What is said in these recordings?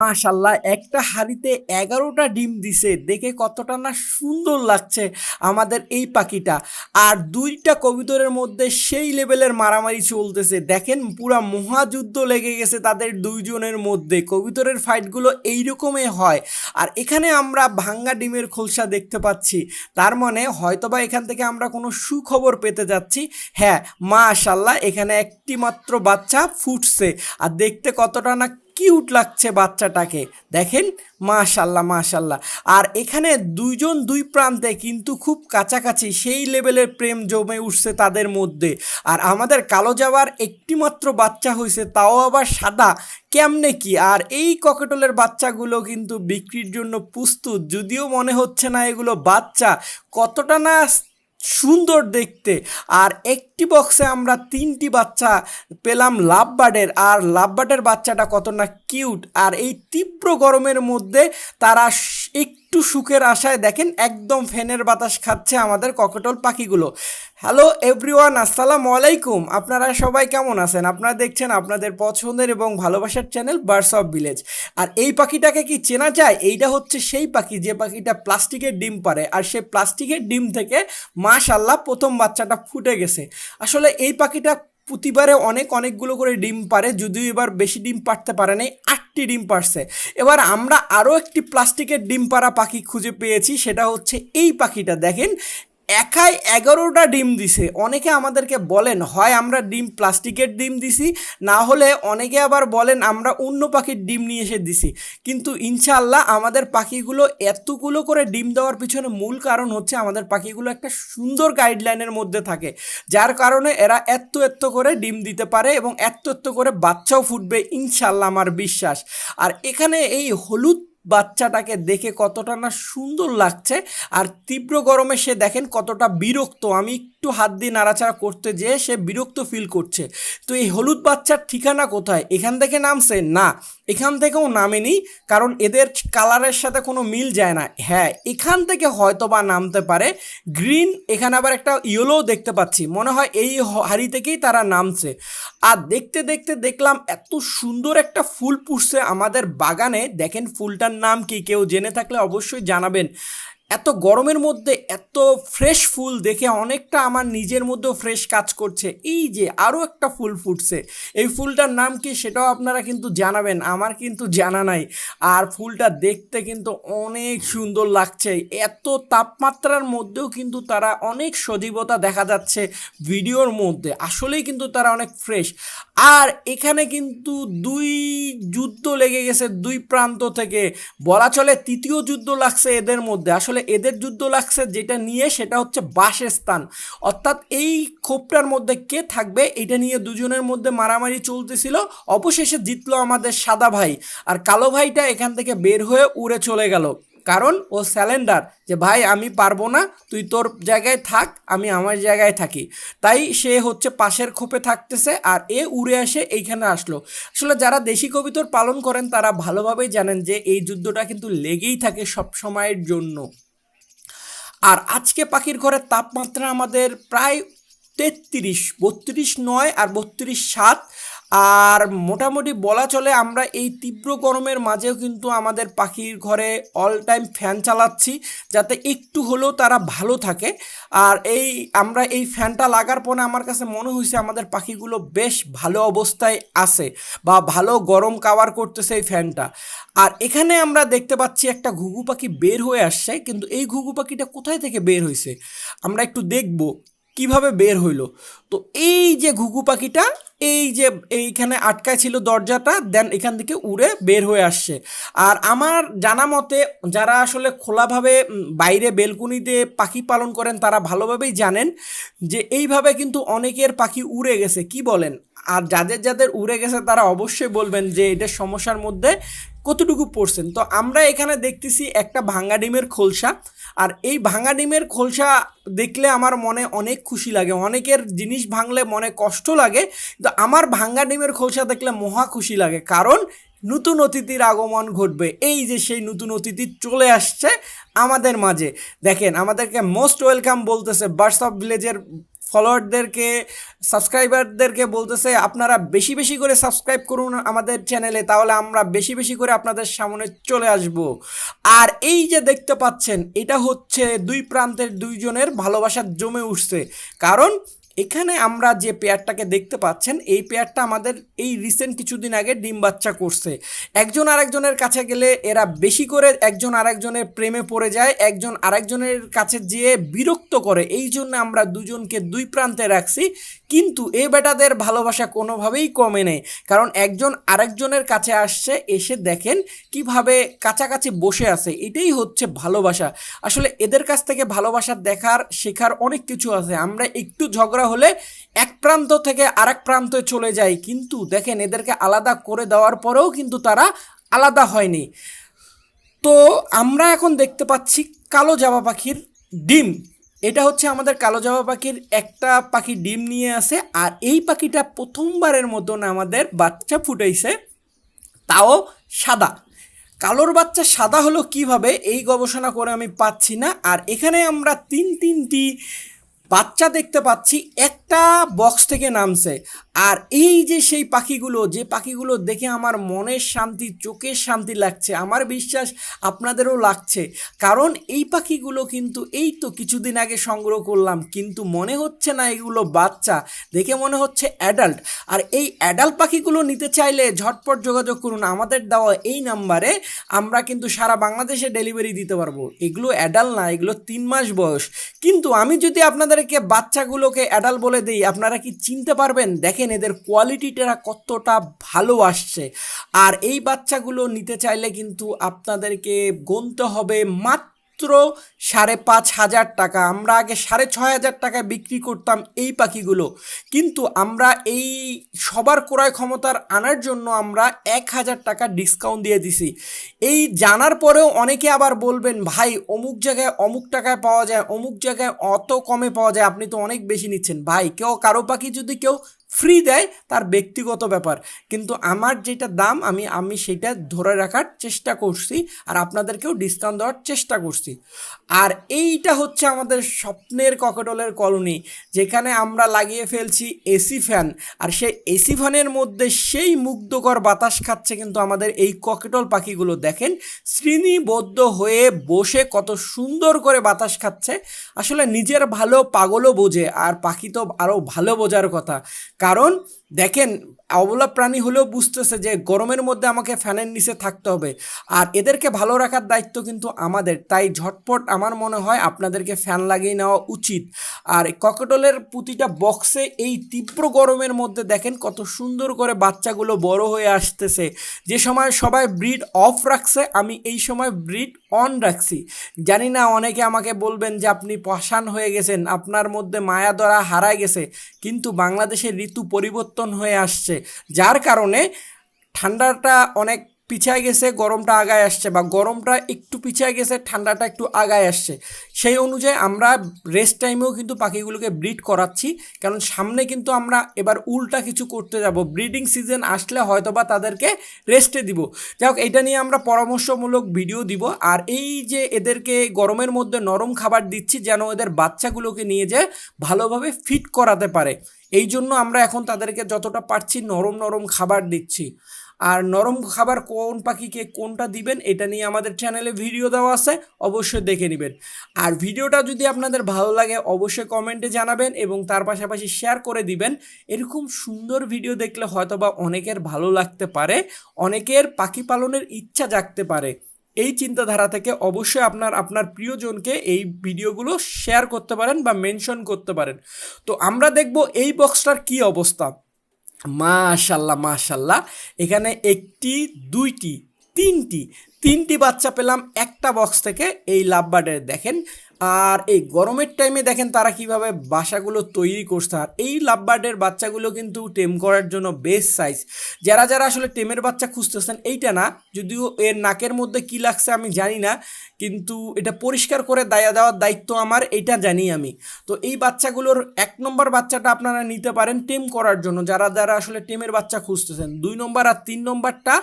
মাশাল্লাহ একটা হাঁড়িতে ১১টা ডিম দিছে দেখে কতটা না সুন্দর লাগছে আমাদের এই পাখিটা। আর দুইটা কবুতরের মধ্যে সেই লেভেলের মারামারি চলতেছে, দেখেন পুরা মহাযুদ্ধ লেগে গেছে তাদের দুইজনের মধ্যে। কবুতরের ফাইটগুলো এইরকমই হয়। আর এখানে আমরা ভাঙ্গা ডিমের খোলসা দেখতে পাচ্ছি, তার মানে হয়তোবা এখান থেকে আমরা কোনো সুখবর পেতে যাচ্ছি। হ্যাঁ, মাশাল্লাহ এখানে একটি মাত্র বাচ্চা ফুটছে, আর দেখতে কতটা না কিউট লাগছে বাচ্চাটাকে, দেখেন। মাশাল্লাহ মাশাল্লাহ। আর এখানে দুইজন দুই প্রান্তে কিন্তু খুব কাছাকাছি, সেই লেভেলের প্রেম জমে উঠছে তাদের মধ্যে। আর আমাদের কালো জাবার একটি মাত্র বাচ্চা হয়েছে, তাও আবার সাদা, কেমনে কি! আর এই ককেটলের বাচ্চাগুলো কিন্তু বিক্রির জন্য প্রস্তুত, যদিও মনে হচ্ছে না এগুলো বাচ্চা, কতটা না সুন্দর দেখতে। আর একটি বক্সে আমরা ৩টি বাচ্চা পেলাম লাভবার্ডের, আর লাভবার্ডের বাচ্চাটা কত না কিউট। আর এই তীব্র গরমের মধ্যে তারা একটু সুখের আশায় দেখেন একদম ফ্যানের বাতাস খাচ্ছে আমাদের ককেটল পাখিগুলো। হ্যালো এভরিওয়ান, আসসালামু আলাইকুম। আপনারা সবাই কেমন আছেন? আপনারা দেখছেন আপনাদের পছন্দের এবং ভালোবাসার চ্যানেল বার্ডস অফ ভিলেজ। আর এই পাখিটাকে কি চেনা যায়? এইটা হচ্ছে সেই পাখি যে পাখিটা প্লাস্টিকের ডিম পারে, আর সেই প্লাস্টিকের ডিম থেকে মাশাল্লাহ প্রথম বাচ্চাটা ফুটে গেছে। আসলে এই পাখিটা প্রতিবারে অনেকগুলো করে ডিম পারে, যদিও এবার বেশি ডিম পারতে পারে নাই, 8টি ডিম পারছে। এবার আমরা আরও একটি প্লাস্টিকের ডিম পাড়া পাখি খুঁজে পেয়েছি, সেটা হচ্ছে এই পাখিটা। দেখেন একাই 11টা ডিম দিছে। অনেকে আমাদেরকে বলেন হয় আমরা ডিম প্লাস্টিকের ডিম দিছি, না হলে অনেকে আবার বলেন আমরা অন্য পাখির ডিম নিয়ে এসে দিছি। কিন্তু ইনশাআল্লাহ আমাদের পাখিগুলো এতগুলো করে ডিম দেওয়ার পিছনে মূল কারণ হচ্ছে আমাদের পাখিগুলো একটা সুন্দর গাইডলাইনের মধ্যে থাকে, যার কারণে এরা এত করে ডিম দিতে পারে এবং এত করে বাচ্চাও ফুটবে ইনশাআল্লাহ, আমার বিশ্বাস। আর এখানে এই হলুদ বাচ্চাটাকে দেখে কতটা না সুন্দর লাগছে। আর তীব্র গরমে সে দেখেন কতটা বিরক্ত, আমি একটু হাত দিয়ে নাড়াচাড়া করতে যেয়ে সে বিরক্ত ফিল করছে। তো এই হলুদ বাচ্চার ঠিকানা কোথায়? এখান থেকে নামছে না, এখান থেকেও নামেনি, কারণ এদের কালারের সাথে কোনো মিল যায় না। হ্যাঁ, এখান থেকে হয়তো বা নামতে পারে গ্রিন, এখানে আবার একটা ইয়েলো দেখতে পাচ্ছি, মনে হয় এই হাড়ি থেকেই তারা নামছে। আর দেখতে দেখতে দেখলাম এত সুন্দর একটা ফুল ফুটছে আমাদের বাগানে। দেখেন ফুলটার নাম কি, কেউ জেনে থাকলে অবশ্যই জানাবেন। এত গরমের মধ্যে এত ফ্রেশ ফুল দেখে অনেকটা আমার নিজের মধ্যেও ফ্রেশ কাজ করছে। এই যে আরও একটা ফুল ফুটছে, এই ফুলটার নাম কি সেটাও আপনারা কিন্তু জানাবেন, আমার কিন্তু জানা নাই। আর ফুলটা দেখতে কিন্তু অনেক সুন্দর লাগছে, এত তাপমাত্রার মধ্যেও কিন্তু তারা অনেক সজীবতা দেখা যাচ্ছে ভিডিওর মধ্যে, আসলেই কিন্তু তারা অনেক ফ্রেশ। আর এখানে কিন্তু দুই যুদ্ধ লেগে গেছে দুই প্রান্ত থেকে, বলা চলে তৃতীয় যুদ্ধ লাগছে এদের মধ্যে। আসলে এদের যুদ্ধ লাগছে যেটা নিয়ে, সেটা হচ্ছে বাসস্থান, অর্থাৎ এই খোপটার মধ্যে কে থাকবে এটা নিয়ে দুজনের মধ্যে মারামারি চলতেছিল। অবশেষে জিতলো আমাদের সাদা ভাই, আর কালো ভাইটা এখান থেকে বের হয়ে উড়ে চলে গেল, কারণ ও স্যালেন্ডার, যে ভাই আমি পারবো না, তুই তোর জায়গায় থাক, আমি আমার জায়গায় থাকি। তাই সে হচ্ছে পাশের খোপে থাকতেছে, আর এ উড়ে এসে এইখানে আসলো। আসলে যারা দেশি কবুতর পালন করেন তারা ভালোভাবেই জানেন যে এই যুদ্ধটা কিন্তু লেগেই থাকে সব সময়ের জন্য। আর আজকে পাখির ঘরের তাপমাত্রা আমাদের প্রায় 33, 32 নয় আর 32.7। আর মোটামুটি বলা চলে আমরা এই তীব্র গরমের মাঝেও কিন্তু আমাদের পাখির ঘরে অল টাইম ফ্যান চালাচ্ছি, যাতে একটু হলেও তারা ভালো থাকে। আর আমরা এই ফ্যানটা লাগার পরে আমার কাছে মনে হয়েছে আমাদের পাখিগুলো বেশ ভালো অবস্থায় আছে, বা ভালো গরম কাভার করতেছে এই ফ্যানটা। আর এখানে আমরা দেখতে পাচ্ছি একটা ঘুঘু পাখি বের হয়ে আসছে, কিন্তু এই ঘুঘু পাখিটা কোথায় থেকে বের হয়েছে আমরা একটু দেখব কিভাবে বের হইলো। তো এই যে ঘুঘু পাখিটা, এই যে এইখানে আটকায় ছিল দরজাটা, দেন এখান থেকে উড়ে বের হয়ে আসছে। আর আমার জানা মতে যারা আসলে খোলাভাবে বাইরে বেলকুনিতে পাখি পালন করেন তারা ভালোভাবেই জানেন যে এইভাবে কিন্তু অনেকের পাখি উড়ে গেছে, কি বলেন? আর যাদের উড়ে গেছে তারা অবশ্যই বলবেন যে এটার সমস্যার মধ্যে কতটুকু পড়ছেন। তো আমরা এখানে দেখতেছি একটা ভাঙা ডিমের খোলসা, আর এই ভাঙা ডিমের খোলসা দেখলে আমার মনে অনেক খুশি লাগে। অনেকের জিনিস ভাঙলে মনে কষ্ট লাগে, কিন্তু আমার ভাঙা ডিমের খোলসা দেখলে মহা খুশি লাগে, কারণ নতুন অতিথির আগমন ঘটবে। এই যে সেই নতুন অতিথি চলে আসছে আমাদের মাঝে, দেখেন আমাদেরকে মোস্ট ওয়েলকাম বলতেছে বার্ডস অফ ভিলেজের ফলোয়ারদেরকে, সাবস্ক্রাইবারদেরকে বলতেছে আপনারা বেশি বেশি করে সাবস্ক্রাইব করুন আমাদের চ্যানেলে, তাহলে আমরা বেশি বেশি করে আপনাদের সামনে চলে আসব। আর এই যে দেখতে পাচ্ছেন, এটা হচ্ছে দুই প্রান্তের দুইজনের ভালোবাসা জমে উঠছে। কারণ এখানে আমরা যে পেয়ারটাকে দেখতে পাচ্ছেন, এই পেয়ারটা আমাদের এই রিসেন্ট কিছুদিন আগে ডিম বাচ্চা করছে। একজন আরেকজনের কাছে গেলে এরা বেশি করে একজন আরেকজনের প্রেমে পড়ে যায়, একজন আরেকজনের কাছে যেয়ে বিরক্ত করে। এই জন্য আমরা দুজনকে দুই প্রান্তে রাখছি, কিন্তু এই বেটাদের ভালোবাসা কোনোভাবেই কমে নেই। কারণ একজন আরেকজনের কাছে আসছে, এসে দেখেন কিভাবে কাছাকাছি বসে আছে, এটাই হচ্ছে ভালোবাসা। আসলে এদের কাছ থেকে ভালোবাসা দেখার শেখার অনেক কিছু আছে। আমরা একটু ঝগড়া হলে এক প্রান্ত থেকে আরেক প্রান্তে চলে যাই, কিন্তু দেখেন এদেরকে আলাদা করে দেওয়ার পরেও কিন্তু তারা আলাদা হয়নি। তো আমরা এখন দেখতে পাচ্ছি কালো জাবা পাখির ডিম। এটা হচ্ছে আমাদের কালো জাবা পাখির একটা পাখি ডিম নিয়ে আসে, আর এই পাখিটা প্রথমবারের মতন আমাদের বাচ্চা ফুটাইছে, তাও সাদা। কালোর বাচ্চা সাদা হলো কিভাবে, এই গবেষণা করে আমি পাচ্ছি না। আর এখানে আমরা তিনটি বাচ্চা দেখতে পাচ্ছি, একটা বক্স থেকে নামছে। আর এই যে সেই পাখিগুলো, যে পাখিগুলো দেখে আমার মনের শান্তি, চোখের শান্তি লাগছে, আমার বিশ্বাস আপনাদেরও লাগছে। কারণ এই পাখিগুলো কিন্তু এই তো কিছুদিন আগে সংগ্রহ করলাম, কিন্তু মনে হচ্ছে না এগুলো বাচ্চা, দেখে মনে হচ্ছে অ্যাডাল্ট। আর এই অ্যাডাল্ট পাখিগুলো নিতে চাইলে ঝটপট যোগাযোগ করুন আমাদের দেওয়া এই নাম্বারে। আমরা কিন্তু সারা বাংলাদেশে ডেলিভারি দিতে পারবো। এগুলো অ্যাডাল্ট না, এগুলো 3 মাস বয়স। কিন্তু আমি যদি আপনাদেরকে বাচ্চাগুলোকে অ্যাডাল্ট বলে দিই, আপনারা কি চিনতে পারবেন? দেখেন এদের কোয়ালিটিটা কতটা ভালো আসছে। আর এই বাচ্চাগুলো নিতে চাইলে কিন্তু আপনাদেরকে গুনতে হবে মাত্র 5,500 টাকা। আমরা আগে 6,500 টাকায় বিক্রি করতাম এই পাখিগুলো, কিন্তু আমরা এই সবার ক্রয় ক্ষমতার আনার জন্য আমরা 1,000 টাকা ডিসকাউন্ট দিয়ে দিছি। এই জানার পরেও অনেকে আবার বলবেন, ভাই অমুক জায়গায় অমুক টাকায় পাওয়া যায়, অমুক জায়গায় অত কমে পাওয়া যায়, আপনি তো অনেক বেশি নিচ্ছেন। ভাই কেউ কারো পাখি যদি কেউ ফ্রি দেয় তার ব্যক্তিগত ব্যাপার, কিন্তু আমার যেটা দাম আমি সেটা ধরে রাখার চেষ্টা করছি, আর আপনাদেরকেও ডিসকাউন্ট দেওয়ার চেষ্টা করছি। আর এইটা হচ্ছে আমাদের স্বপ্নের ককটেলের কলোনি, যেখানে আমরা লাগিয়ে ফেলছি এসি ফ্যান। আর সেই এসি ফ্যানের মধ্যে সেই মুগ্ধকর বাতাস খাচ্ছে কিন্তু আমাদের এই ককটেল পাখিগুলো। দেখেন শ্রেণীবদ্ধ হয়ে বসে কত সুন্দর করে বাতাস খাচ্ছে। আসলে নিজের ভালো পাগলও বোঝে, আর পাখি তো আরও ভালো বোঝার কথা। কারণ দেখেন অবলা প্রাণী হলেও বুঝতেছে যে গরমের মধ্যে আমাকে ফ্যানের নিচে থাকতে হবে, আর এদেরকে ভালো রাখার দায়িত্ব কিন্তু আমাদের। তাই ঝটপট আমার মনে হয় আপনাদেরকে ফ্যান লাগিয়ে নেওয়া উচিত। আর ককটেলের প্রতিটা বক্সে এই তীব্র গরমের মধ্যে দেখেন কত সুন্দর করে বাচ্চাগুলো বড় হয়ে আসতেছে। যে সময় সবাই ব্রিড অফ রাখছে, আমি এই সময় ব্রিড অন রাখছি। জানি না অনেকে আমাকে বলবেন যে আপনি পাষাণ হয়ে গেছেন, আপনার মধ্যে মায়া ধরা হারায় গেছে, কিন্তু বাংলাদেশের ঋতু পরিবর্তন হয়ে আসছে, যার কারণে ঠান্ডাটা অনেক পিছায় গেছে, গরমটা আগায় আসছে, বা গরমটা একটু পিছায় গেছে, ঠান্ডাটা একটু আগায় আসছে। সেই অনুযায়ী আমরা রেস্ট টাইমেও কিন্তু পাখিগুলোকে ব্রিড করাচ্ছি, কারণ সামনে কিন্তু আমরা এবার উল্টা কিছু করতে যাব। ব্রিডিং সিজন আসলে হয়তোবা তাদেরকে রেস্টে দিব। যাই হোক, এইটা নিয়ে আমরা পরামর্শমূলক ভিডিও দিব। আর এই যে এদেরকে গরমের মধ্যে নরম খাবার দিচ্ছি, যেন এদের বাচ্চাগুলোকে নিয়ে যেয়ে ভালোভাবে ফিট করাতে পারে, এই জন্য আমরা এখন তাদেরকে যতটা পারছি নরম নরম খাবার দিচ্ছি। আর নরম খাবার কোন পাখিকে কোনটা দিবেন এটা নিয়ে আমাদের চ্যানেলে ভিডিও দেওয়া আছে, অবশ্যই দেখে নেবেন। আর ভিডিওটা যদি আপনাদের ভালো লাগে অবশ্যই কমেন্টে জানাবেন, এবং তার পাশাপাশি শেয়ার করে দিবেন। এরকম সুন্দর ভিডিও দেখলে হয়তোবা অনেকের ভালো লাগতে পারে, অনেকের পাখি পালনের ইচ্ছা জাগতে পারে। এই চিন্তাধারা থেকে অবশ্যই আপনার প্রিয়জনকে এই ভিডিওগুলো শেয়ার করতে পারেন বা মেনশন করতে পারেন। তো আমরা দেখব এই বক্সটার কি অবস্থা। মাশাল্লাহ মাশাল্লাহ, এখানে একটি, দুইটি, তিনটি বাচ্চা পেলাম একটা বক্স থেকে এই লাভবার্ডের। দেখেন আর এই গরমের টাইমে দেখেন তারা কিভাবে বাসাগুলো তৈরি করছে। আর এই লাভবার্ডের বাচ্চাগুলো কিন্তু টেম করার জন্য বেস্ট সাইজ। যারা যারা আসলে টেমের বাচ্চা খুঁজতেছেন, এইটা না, যদিও এর নাকের মধ্যে কি লাগছে আমি জানি না, কিন্তু এটা পরিষ্কার করে দেওয়ার দায়িত্ব আমার, এইটা জানি আমি। তো এই বাচ্চাগুলোর 1 নম্বর বাচ্চাটা আপনারা নিতে পারেন টেম করার জন্য, যারা যারা আসলে টেমের বাচ্চা খুঁজতেছেন। 2 নম্বর আর 3 নম্বরটা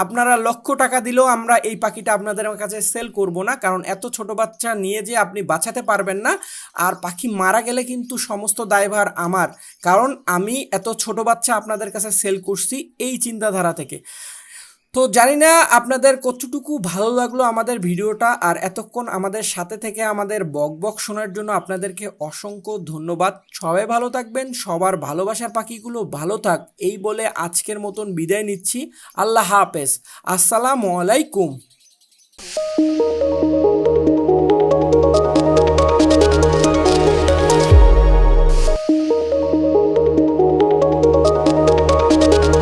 আপনারা লক্ষ টাকা দিলেও আমরা এই পাখিটা আপনাদের কাছে সেল করব না, কারণ এত ছোট বাচ্চা নিয়ে যে আপনি বাঁচাতে পারবেন না। আর পাখি মারা গেলে কিন্তু সমস্ত দায়ভার আমার, কারণ আমি এত ছোট বাচ্চা আপনাদের কাছে সেল করছি এই চিন্তাধারা থেকে। তো জানি না আপনাদের কতটুকু ভালো লাগলো আমাদের ভিডিওটা, আর এতক্ষণ আমাদের সাথে থেকে আমাদের বক বক শোনার জন্য আপনাদেরকে অসংখ্য ধন্যবাদ। সবাই ভালো থাকবেন, সবার ভালোবাসার পাখিগুলো ভালো থাক, এই বলে আজকের মতন বিদায় নিচ্ছি। আল্লাহ হাফেজ, আসসালামু আলাইকুম।